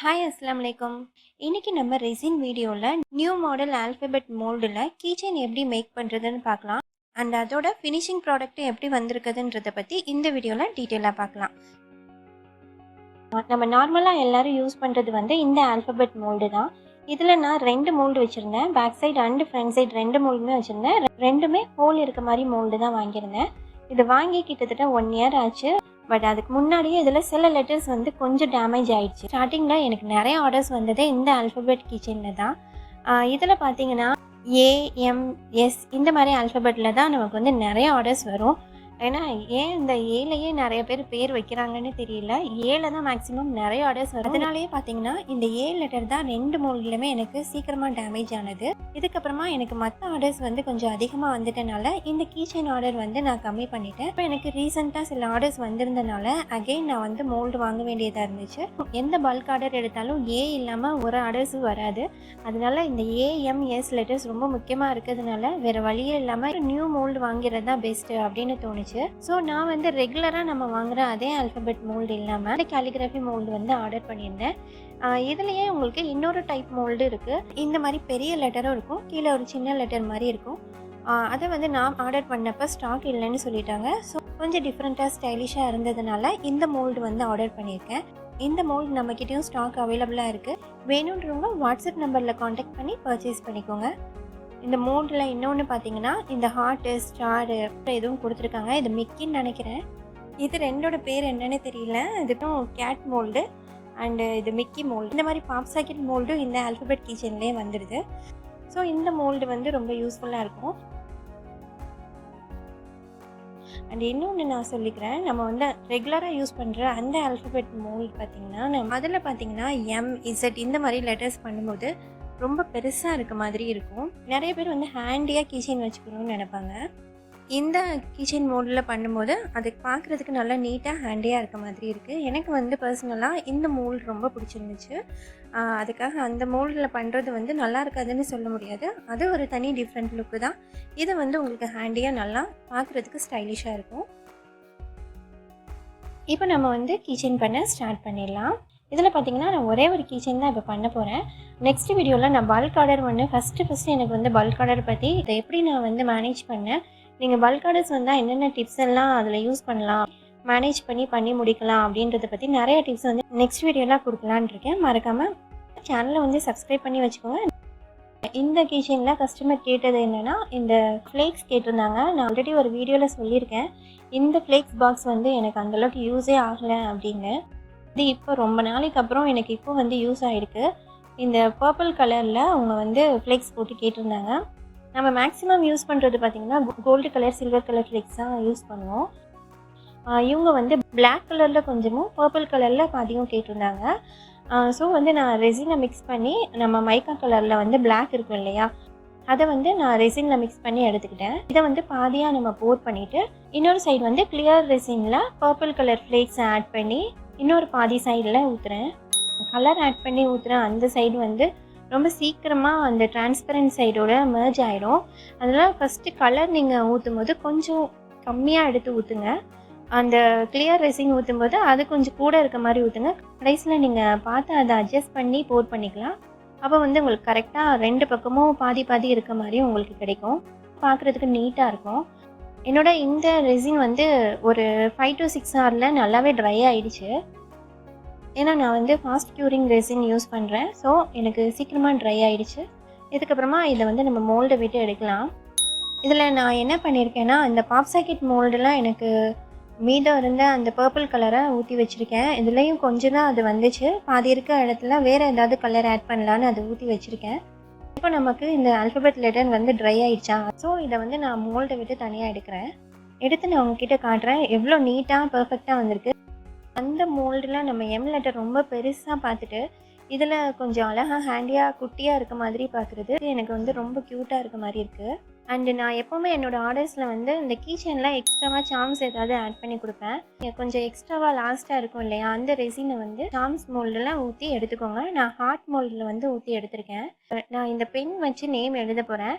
Hi அஸ்ஸலாமு அலைக்கும். இன்னைக்கு நம்ம ரெசின் வீடியோவில் நியூ மாடல் ஆல்ஃபபெட் மோல்டில் கீச்செயின் எப்படி மேக் பண்ணுறதுன்னு பார்க்கலாம். அண்ட் அதோட ஃபினிஷிங் ப்ராடக்ட் எப்படி வந்திருக்குதுன்றதை பற்றி இந்த வீடியோவில் டீட்டெயிலாக பார்க்கலாம். நம்ம நார்மலாக எல்லாரும் யூஸ் பண்ணுறது இந்த ஆல்ஃபபெட் மோல்டு தான். இதில் நான் 2 மோல்டு வச்சுருந்தேன். Back side and front side 2 மோல்டுமே வச்சுருந்தேன். ரெண்டுமே ஹோல் இருக்க மாதிரி மோல்டு தான் வாங்கியிருந்தேன். இது வாங்கி கிட்டத்தட்ட 1 இயர் ஆச்சு. பட் அதுக்கு முன்னாடியே இதில் சில லெட்டர்ஸ் கொஞ்சம் டேமேஜ் ஆகிடுச்சு. ஸ்டார்டிங்கில் எனக்கு நிறைய ஆர்டர்ஸ் வந்ததே இந்த ஆல்ஃபபெட் கீச்செயினில் தான். இதில் பார்த்தீங்கன்னா AMS இந்த மாதிரி ஆல்ஃபபெட்டில் தான் நமக்கு நிறைய ஆர்டர்ஸ் வரும். ஏன்னா ஏன் இந்த ஏலையே நிறைய பேர் வைக்கிறாங்கன்னு தெரியல. ஏல தான் மேக்ஸிமம் நிறைய ஆர்டர்ஸ் வரும். அதனாலேயே பார்த்தீங்கன்னா இந்த ஏ லெட்டர் தான் 2 மோல்ட்லையுமே எனக்கு சீக்கிரமாக டேமேஜ் ஆனது. இதுக்கப்புறமா எனக்கு மற்ற ஆர்டர்ஸ் கொஞ்சம் அதிகமாக வந்துட்டனால இந்த கீச்செயின் ஆர்டர் நான் கம்மி பண்ணிட்டேன். இப்போ எனக்கு ரீசெண்டாக சில ஆர்டர்ஸ் வந்திருந்தனால அகெயின் நான் மோல்டு வாங்க வேண்டியதாக இருந்துச்சு. எந்த பல்க் ஆர்டர் எடுத்தாலும் ஏ இல்லாமல் ஒரு ஆர்டர்ஸும் வராது. அதனால இந்த AMS லெட்டர்ஸ் ரொம்ப முக்கியமாக இருக்கிறதுனால வேறு வழியே இல்லாமல் நியூ மோல்டு வாங்கிறது தான் பெஸ்ட்டு அப்படின்னு தோணுச்சு. ஸோ நான் ரெகுலராக நம்ம வாங்குகிற அதே ஆல்ஃபபெட் மோல்டு இல்லாமல் கேலிகிராஃபி மோல்டு ஆர்டர் பண்ணியிருந்தேன். இதுலேயே உங்களுக்கு இன்னொரு டைப் மோல்டு இருக்குது. இந்த மாதிரி பெரிய லெட்டரும் இருக்கும், கீழே ஒரு சின்ன லெட்டர் மாதிரி இருக்கும். அதை நான் ஆர்டர் பண்ணப்போ ஸ்டாக் இல்லைன்னு சொல்லிட்டாங்க. ஸோ கொஞ்சம் டிஃப்ரெண்ட்டாக ஸ்டைலிஷாக இருந்ததுனால இந்த மோல்டு ஆர்டர் பண்ணியிருக்கேன். இந்த மோல்டு நம்மக்கிட்டேயும் ஸ்டாக் அவைலபிளாக இருக்குது. வேணுன்றவங்க வாட்ஸ்அப் நம்பரில் காண்டாக்ட் பண்ணி பர்ச்சேஸ் பண்ணிக்கோங்க. இந்த மோல்டில் இன்னொன்று பார்த்தீங்கன்னா இந்த ஹார்ட்டு ஸ்டாரு எதுவும் கொடுத்துருக்காங்க. இது மிக்கின்னு நினைக்கிறேன். இது ரெண்டோட பேர் என்னன்னு தெரியல. இதுக்கும் கேட் மோல்டு அண்டு இது மிக்கி மோல்டு. இந்த மாதிரி பாப் சாக்கெட் மோல்டும் இந்த ஆல்ஃபபெட் கீச்செயின்லேயே வந்துடுது. ஸோ இந்த மோல்டு ரொம்ப யூஸ்ஃபுல்லாக இருக்கும். அண்ட் இன்னொன்று நான் சொல்லிக்கிறேன், நம்ம ரெகுலராக யூஸ் பண்ணுற அந்த ஆல்ஃபபெட் மோல்டு பார்த்திங்கன்னா அதில் பார்த்தீங்கன்னா MZ இந்த மாதிரி லெட்டர்ஸ் பண்ணும்போது ரொம்ப பெருசாக இருக்க மாதிரி இருக்கும். நிறைய பேர் ஹேண்டியாக கீச்செயின் வச்சுக்கணும்னு நினைப்பாங்க. இந்த கீச்செயின் மோல்டில் பண்ணும்போது அது பார்க்குறதுக்கு நல்லா நீட்டாக ஹேண்டியாக இருக்க மாதிரி இருக்குது. எனக்கு பர்சனலாக இந்த மோல்டு ரொம்ப பிடிச்சிருந்துச்சு. அதுக்காக அந்த மோல்டில் பண்ணுறது நல்லா இருக்காதுன்னு சொல்ல முடியாது. அது ஒரு தனி டிஃப்ரெண்ட் லுக்கு தான். இது உங்களுக்கு ஹேண்டியாக நல்லா பார்க்குறதுக்கு ஸ்டைலிஷாக இருக்கும். இப்போ நம்ம கீச்செயின் பண்ண ஸ்டார்ட் பண்ணிடலாம். இதில் பார்த்தீங்கன்னா நான் ஒரே ஒரு கீச்செயின் தான் இப்போ பண்ண போகிறேன். நெக்ஸ்ட் வீடியோவில் நான் பல்க் ஆர்டர் ஃபஸ்ட்டு எனக்கு பல்க் ஆர்டர் பற்றி இதை எப்படி நான் மேனேஜ் பண்ணேன், நீங்கள் பல்க் ஆர்டர்ஸ் என்னென்ன டிப்ஸ் எல்லாம் அதில் யூஸ் பண்ணலாம், மேனேஜ் பண்ணி முடிக்கலாம் அப்படின்றத பற்றி நிறைய டிப்ஸ் நெக்ஸ்ட் வீடியோலாம் கொடுக்கலான்னு இருக்கேன். மறக்காமல் சேனலை சப்ஸ்கிரைப் பண்ணி வச்சுக்கோங்க. இந்த கீச்செயினில் கஸ்டமர் கேட்டது என்னென்னா இந்த ஃப்ளேக்ஸ் கேட்டிருந்தாங்க. நான் ஆல்ரெடி ஒரு வீடியோவில் சொல்லியிருக்கேன், இந்த ஃப்ளேக்ஸ் பாக்ஸ் எனக்கு அந்தளவுக்கு யூஸே ஆகலை அப்படின்னு. இது இப்போ ரொம்ப நாளைக்கு அப்புறம் எனக்கு இப்போ யூஸ் ஆகிருக்கு. இந்த பர்பிள் கலரில் அவங்க ஃப்ளேக்ஸ் போட்டு கேட்டிருந்தாங்க. நம்ம மேக்ஸிமம் யூஸ் பண்ணுறது பார்த்திங்கன்னா gold colour silver colour flakes தான் யூஸ் பண்ணுவோம். இவங்க பிளாக் கலரில் கொஞ்சமும் பர்பிள் கலரில் பாதியும் கேட்டிருந்தாங்க. ஸோ நான் ரெசினை மிக்ஸ் பண்ணி நம்ம மைக்கா கலரில் பிளாக் இருக்கும் இல்லையா, அதை நான் ரெசினில் மிக்ஸ் பண்ணி எடுத்துக்கிட்டேன். இதை பாதியாக நம்ம போர் பண்ணிவிட்டு இன்னொரு சைடு கிளியர் ரெசினில் பர்பிள் கலர் ஃப்ளேக்ஸை ஆட் பண்ணி இன்னொரு பாதி சைடில் ஊற்றுறேன். கலர் ஆட் பண்ணி ஊற்றுறேன். அந்த சைடு ரொம்ப சீக்கிரமாக அந்த டிரான்ஸ்பரண்ட் சைடோட மெர்ஜ் ஆகிடும். அதனால் ஃபஸ்ட்டு கலர் நீங்கள் ஊற்றும் போது கொஞ்சம் கம்மியாக எடுத்து ஊற்றுங்க. அந்த கிளியர் ரெசின் ஊற்றும் போது அது கொஞ்சம் கூட இருக்க மாதிரி ஊற்றுங்க. கடைசியில் நீங்கள் பார்த்து அதை அட்ஜஸ்ட் பண்ணி போர் பண்ணிக்கலாம். அப்போ உங்களுக்கு கரெக்டாக 2 பக்கமும் பாதி பாதி இருக்க மாதிரி உங்களுக்கு கிடைக்கும். பார்க்குறதுக்கு நீட்டாக இருக்கும். என்னோட இந்த ரெசின் ஒரு 5 to 6 ஹவரில் நல்லாவே ட்ரை ஆகிடுச்சு. ஏன்னா நான் ஃபாஸ்ட் க்யூரிங் ரெசின் யூஸ் பண்ணுறேன். ஸோ எனக்கு சீக்கிரமாக ட்ரை ஆகிடுச்சு. இதுக்கப்புறமா இதை நம்ம மோல்டை விட்டு எடுக்கலாம். இதில் நான் என்ன பண்ணியிருக்கேன்னா இந்த பாப் சாக்கெட் மோல்டெலாம் எனக்கு மீதம் இருந்த அந்த பர்பிள் கலரை ஊற்றி வச்சுருக்கேன். இதுலேயும் கொஞ்சம் தான் அது வந்துச்சு. பாதி இருக்க இடத்துல வேறு ஏதாவது கலர் ஆட் பண்ணலான்னு அதை ஊற்றி வச்சுருக்கேன். இப்போ நமக்கு இந்த ஆல்ஃபபெட் லெட்டர் ட்ரை ஆகிடுச்சா. ஸோ இதை நான் மோல்டை விட்டு தனியாக எடுக்கிறேன். எடுத்து நான் உங்ககிட்ட காட்டுறேன் எவ்வளோ நீட்டாக பர்ஃபெக்டாக வந்திருக்கு. அந்த மோல்டில் நம்ம M லெட்டர் ரொம்ப பெருசாக பார்த்துட்டு இதில் கொஞ்சம் அழகாக ஹேண்டியாக குட்டியாக இருக்க மாதிரி பார்க்குறது எனக்கு ரொம்ப க்யூட்டாக இருக்க மாதிரி இருக்குது. அண்டு நான் எப்போவுமே என்னோடய ஆர்டர்ஸில் இந்த கீச்செயினில் எக்ஸ்ட்ராவாக சார்ம்ஸ் ஏதாவது ஆட் பண்ணி கொடுப்பேன். கொஞ்சம் எக்ஸ்ட்ராவாக லாஸ்ட்டாக இருக்கும் இல்லையா, அந்த ரெசினை சார்ம்ஸ் மோல்டில் ஊற்றி எடுத்துக்கோங்க. நான் ஹார்ட் மோல்டில் ஊற்றி எடுத்திருக்கேன். நான் இந்த பென் வச்சு நேம் எழுத போகிறேன்.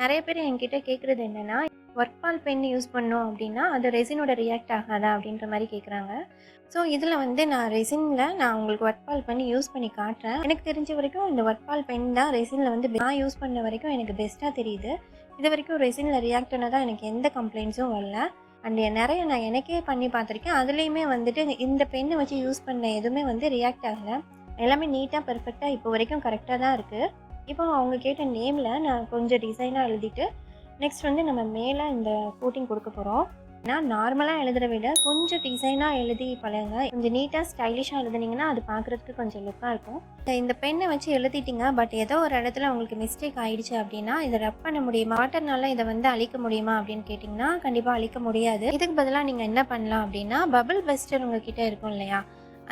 நிறைய பேர் என்கிட்ட கேட்குறது என்னென்னா ஒர்க் பால் பென் யூஸ் பண்ணோம் அப்படின்னா அது ரெசினோட ரியாக்ட் ஆகாதா அப்படின்ற மாதிரி கேட்குறாங்க. ஸோ இதில் வந்து நான் ரெசினில் நான் உங்களுக்கு ஒர்க் பால் பென் யூஸ் பண்ணி காட்டுறேன். எனக்கு தெரிஞ்ச வரைக்கும் இந்த ஒர்க் பால் பென் தான் ரெசினில் வந்து நான் யூஸ் பண்ண வரைக்கும் எனக்கு பெஸ்ட்டாக தெரியுது. இது வரைக்கும் ரெசினில் ரியாக்ட் ஆனதாக எனக்கு எந்த கம்ப்ளைண்ட்ஸும் வரல. அண்ட் நிறைய நான் எனக்கே பண்ணி பார்த்துருக்கேன். அதுலேயுமே வந்துட்டு இந்த பென்னை வச்சு யூஸ் பண்ண எதுவுமே வந்து ரியாக்ட் ஆகலை. எல்லாமே நீட்டாக பெர்ஃபெக்டாக இப்போ வரைக்கும் கரெக்டாக தான் இருக்குது. இப்போ அவங்க கேட்ட நேமில் நான் கொஞ்சம் டிசைனாக எழுதிட்டு நெக்ஸ்ட் வந்து நம்ம மேலே இந்த கோட்டிங் கொடுக்க போகிறோம். நான் நார்மலாக எழுதுகிற விட கொஞ்சம் டிசைனாக எழுதி பழகுங்க. கொஞ்சம் நீட்டாக ஸ்டைலிஷாக எழுதுனீங்கன்னா அது பார்க்குறதுக்கு கொஞ்சம் லுக்காக இருக்கும். இந்த பென்னை வச்சு எழுதிட்டிங்க, பட் ஏதோ ஒரு இடத்துல உங்களுக்கு மிஸ்டேக் ஆகிடுச்சு அப்படின்னா இதை ரப் பண்ண முடியுமா, வாட்டர்னால இதை வந்து அழிக்க முடியுமா அப்படின்னு கேட்டிங்கன்னா கண்டிப்பாக அழிக்க முடியாது. இதுக்கு பதிலாக நீங்கள் என்ன பண்ணலாம் அப்படின்னா பபிள் பஸ்டர் உங்ககிட்ட இருக்கும் இல்லையா,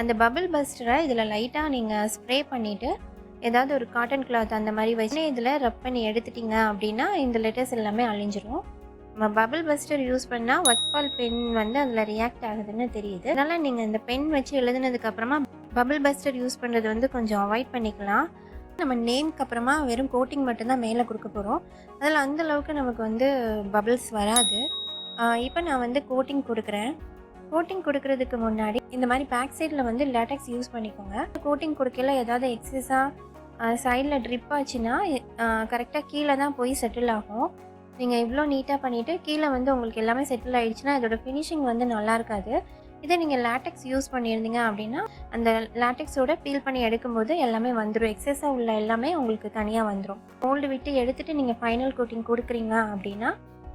அந்த பபிள் பஸ்டரை இதில் லைட்டாக நீங்கள் ஸ்ப்ரே பண்ணிவிட்டு ஏதாவது ஒரு காட்டன் கிளாத் அந்த மாதிரி வச்சு இதில் ரப் பண்ணி எடுத்துட்டிங்க அப்படின்னா இந்த லெட்டர்ஸ் எல்லாமே அழிஞ்சிரும். நம்ம பபிள் பஸ்டர் யூஸ் பண்ணால் ஒர்க் பால் பென் வந்து அதில் ரியாக்ட் ஆகுதுன்னு தெரியுது. அதனால் நீங்கள் இந்த பென் வச்சு எழுதுனதுக்கப்புறமா பபிள் பஸ்டர் யூஸ் பண்ணுறது வந்து கொஞ்சம் அவாய்ட் பண்ணிக்கலாம். நம்ம நேம்க்கு அப்புறமா வெறும் கோட்டிங் மட்டும்தான் மேலே கொடுக்க போகிறோம். அதில் அந்தளவுக்கு நமக்கு வந்து பபிள்ஸ் வராது. இப்போ நான் வந்து கோட்டிங் கொடுக்குறேன். கோட்டிங் கொடுக்கறதுக்கு முன்னாடி இந்த மாதிரி பேக் சைடில் வந்து லேட்டக்ஸ் யூஸ் பண்ணிக்கோங்க. கோட்டிங் கொடுக்கல ஏதாவது எக்ஸஸாக சைடில் ட்ரிப் ஆச்சுன்னா கரெக்டாக கீழே தான் போய் செட்டில் ஆகும். நீங்கள் இவ்வளோ நீட்டாக பண்ணிவிட்டு கீழே வந்து உங்களுக்கு எல்லாமே செட்டில் ஆகிடுச்சுன்னா இதோட ஃபினிஷிங் வந்து நல்லா இருக்காது. இதே நீங்கள் லேட்டக்ஸ் யூஸ் பண்ணியிருந்தீங்க அப்படின்னா அந்த லேட்டக்ஸோட பீல் பண்ணி எடுக்கும்போது எல்லாமே வந்துடும். எக்ஸஸாக உள்ள எல்லாமே உங்களுக்கு தனியாக வந்துடும். மோல்டு விட்டு எடுத்துகிட்டு நீங்கள் ஃபைனல் கோட்டிங் கொடுக்குறீங்க அப்படின்னா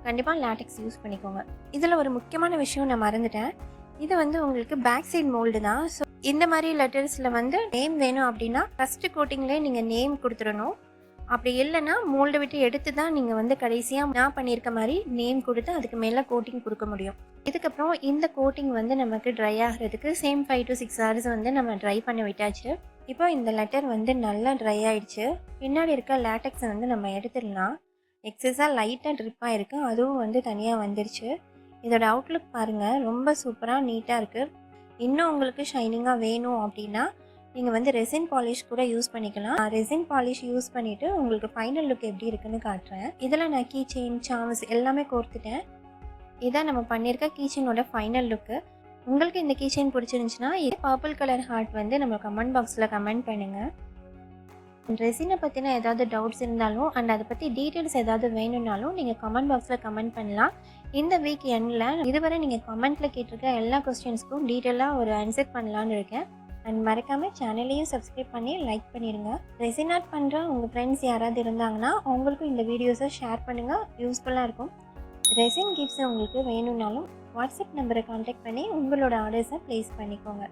கண்டிப்பாக லேட்டக்ஸ் யூஸ் பண்ணிக்கோங்க. இதில் ஒரு முக்கியமான விஷயம் நான் மறந்துட்டேன். இது வந்து உங்களுக்கு பேக் சைட் மோல்டு தான். ஸோ இந்த மாதிரி லெட்டர்ஸில் வந்து நேம் வேணும் அப்படின்னா ஃபஸ்ட்டு கோட்டிங்லேயே நீங்கள் நேம் கொடுத்துடணும். அப்படி இல்லைன்னா மோல்டை விட்டு எடுத்து தான் நீங்கள் வந்து கடைசியாக நான் பண்ணியிருக்க மாதிரி நேம் கொடுத்து அதுக்கு மேலே கோட்டிங் கொடுக்க முடியும். இதுக்கப்புறம் இந்த கோட்டிங் வந்து நமக்கு ட்ரை ஆகிறதுக்கு சேம் 5 to 6 hours வந்து நம்ம ட்ரை பண்ணி விட்டாச்சு. இப்போ இந்த லெட்டர் வந்து நல்லா ட்ரை ஆகிடுச்சு. பின்னாடி இருக்க லேட்டக்ஸை வந்து நம்ம எடுத்துடலாம். எக்ஸஸாக லைட்டாக ட்ரிப்பாக இருக்குது, அதுவும் வந்து தனியாக வந்துருச்சு. இதோட அவுட்லுக் பாருங்கள், ரொம்ப சூப்பராக நீட்டாக இருக்குது. இன்னும் உங்களுக்கு ஷைனிங்காக வேணும் அப்படின்னா நீங்கள் வந்து ரெசின் பாலிஷ் கூட யூஸ் பண்ணிக்கலாம். ரெசின் பாலிஷ் யூஸ் பண்ணிவிட்டு உங்களுக்கு ஃபைனல் லுக் எப்படி இருக்குன்னு காட்டுறேன். இதில் நான் கீ செயின், சார்ம்ஸ் எல்லாமே கோர்த்துட்டேன். இதான் நம்ம பண்ணியிருக்க கீ செயினோட ஃபைனல் லுக்கு. உங்களுக்கு இந்த கீ செயின் பிடிச்சிருந்துச்சுன்னா இது பர்பிள் கலர் ஹார்ட் வந்து நம்ம கமெண்ட் பாக்ஸில் கமெண்ட் பண்ணுங்கள். ரெசினை பற்றின ஏதாவது டவுட்ஸ் இருந்தாலும் அண்ட் அதை பற்றி டீட்டெயில்ஸ் ஏதாவது வேணும்னாலும் நீங்கள் கமெண்ட் பாக்ஸில் கமெண்ட் பண்ணலாம். இந்த வீக் எண்டில் இதுவரை நீங்கள் கமெண்ட்டில் கேட்டிருக்க எல்லா கொஸ்டின்ஸ்க்கும் டீட்டெயிலாக ஒரு ஆன்சர் பண்ணலான்னு இருக்கேன். அண்ட் மறக்காமல் சேனலையும் சப்ஸ்கிரைப் பண்ணி லைக் பண்ணிடுங்க. ரெசின் ஆர்ட் பண்ணுற உங்கள் ஃப்ரெண்ட்ஸ் யாராவது இருந்தாங்கன்னா அவங்களுக்கும் இந்த வீடியோஸை ஷேர் பண்ணுங்கள், யூஸ்ஃபுல்லாக இருக்கும். ரெசின் கிஃப்ட்ஸ் உங்களுக்கு வேணும்னாலும் வாட்ஸ்அப் நம்பரை கான்டாக்ட் பண்ணி உங்களோட ஆர்டர்ஸை ப்ளேஸ் பண்ணிக்கோங்க.